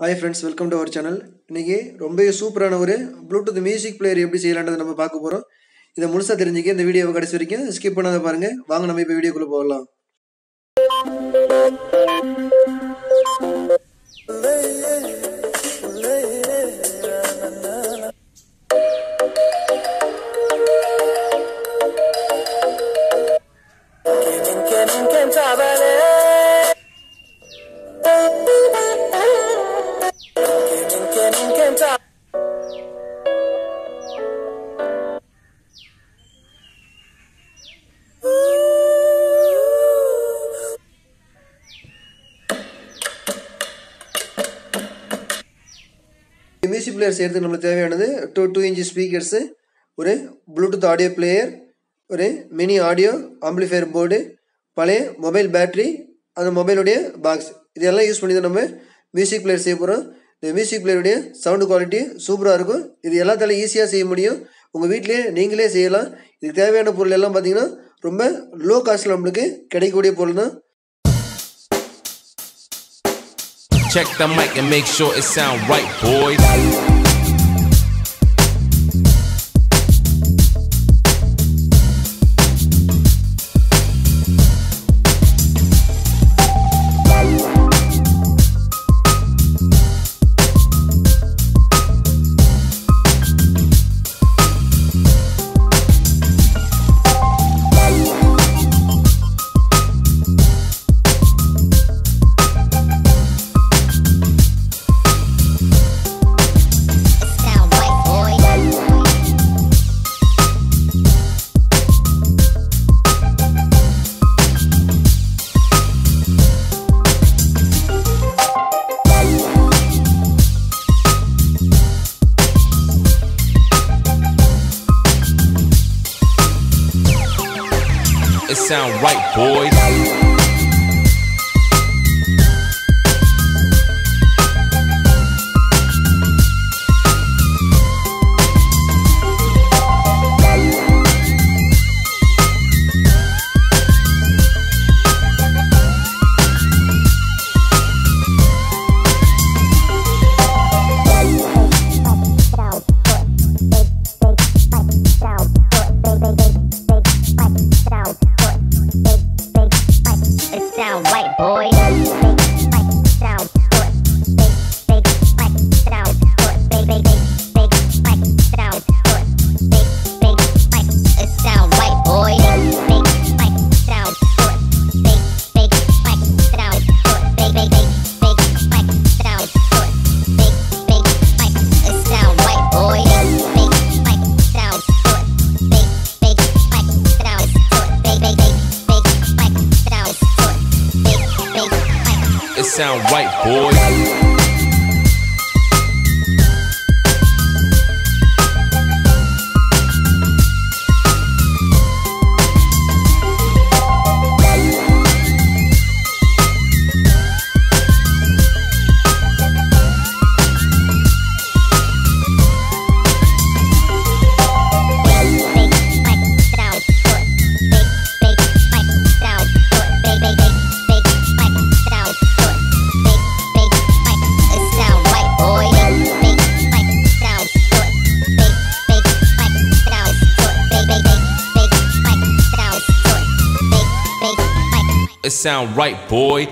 Hi friends, welcome to our channel. இன்னைக்கு ரொம்ப சூப்பரான ஒரு Bluetooth மியூசிக் பிளேயர் எப்படி செய்யலாம்ன்றதை நம்ம பார்க்க போறோம். இத முழுசா தெரிஞ்சுக்க இந்த வீடியோவை கடைசி வரைக்கும் ஸ்கிப் பண்ணாத பாருங்க. வாங்க நம்ம இப்ப வீடியோக்குள்ள போகலாம். Music player செய்யறதுக்கு நமக்கு தேவையானது 2 inch ஸ்பீக்கர்ஸ், ஒரு Bluetooth ஆடியோ பிளேயர், ஒரு மினி ஆடியோ ஆம்பிளிஃபையர் போர்டு, பழைய மொபைல் பேட்டரி, அந்த மொபைலோட பாக்ஸ். இதெல்லாம் யூஸ் பண்ணி தான் நம்ம மியூசிக் பிளேயர் செய்ய போறோம். இந்த மியூசிக் பிளேயரோட சவுண்ட் குவாலிட்டி சூப்பரா இருக்கும். இது எல்லாத்தால ஈஸியா செய்ய முடியும். உங்க வீட்லயே நீங்களே செய்யலாம். இதுக்கு தேவையான பொருள் எல்லாம் பாத்தீங்கன்னா ரொம்ப லோ காஸ்ட்ல நமக்கு கிடைக்கக்கூடிய பொருள் தான். Check the mic and make sure it sound right, boy. It sound right, boy. Sound right, boy. Sound good. Big sound good. Big sound good. Big it sound right, boy. Big sound good. Big sound good. Big sound good. Big it sound right, boy. Big sound good. Big sound good. Big sound good. It sound right, boy. It sound right, boy.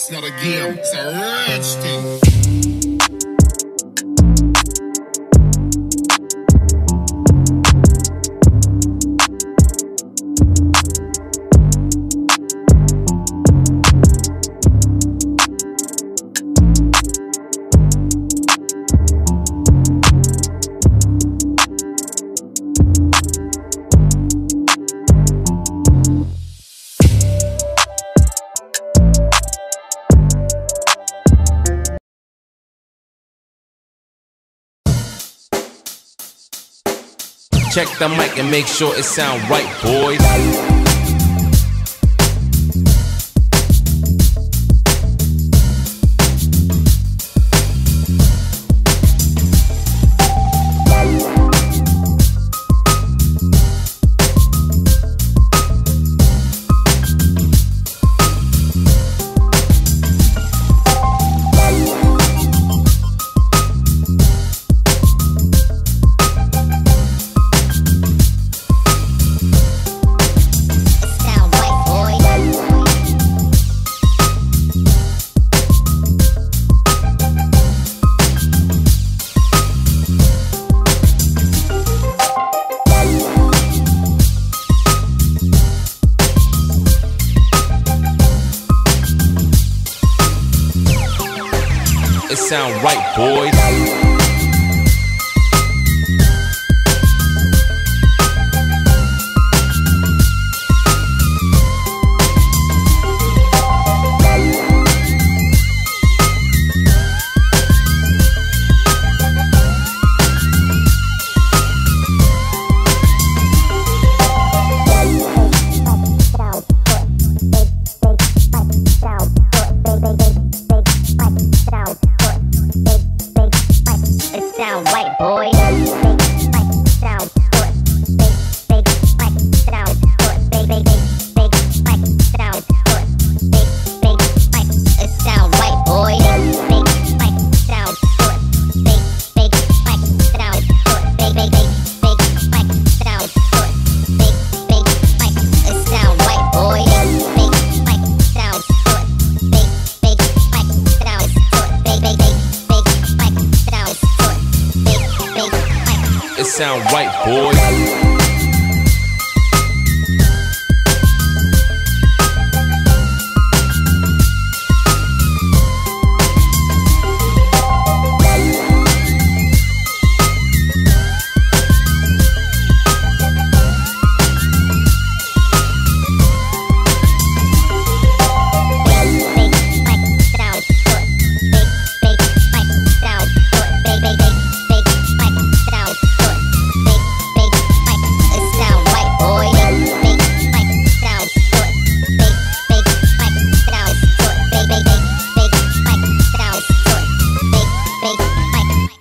It's not a game, it's a rich thing. Check the mic and make sure it sound right, boys. It sound right, boys. Sound right, boy. Sound big, sound big, sound big, it sound right, boy. Big, sound big, sound sound big, it sound right, boy. Big, sound big, sound It sound right, boys.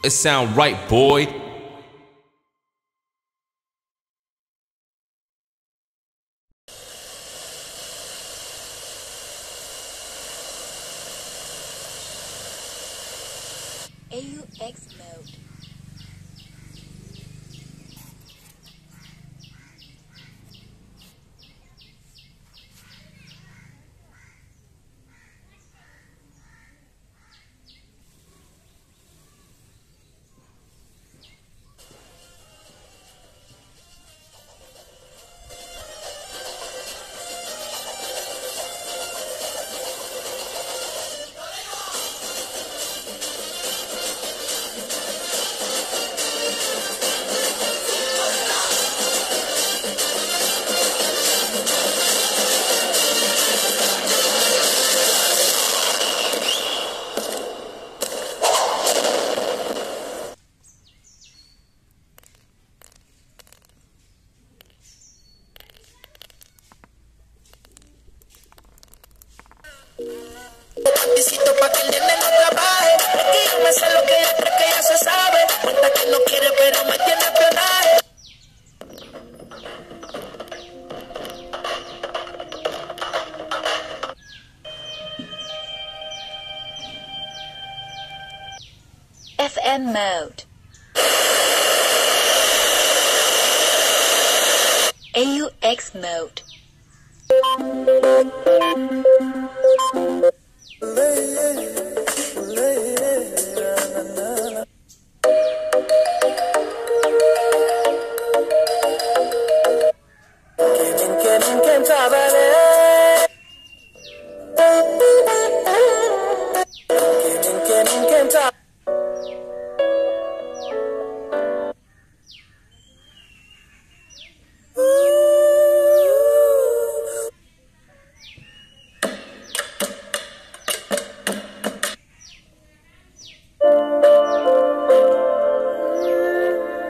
It sound right, boy. AUX mode. Necesito pa' que el nene no trabaje. Y yo me sé lo que ella cree que ya se sabe. Cuenta que no quiere, pero me tiene espionaje. FN mode. AUX mode.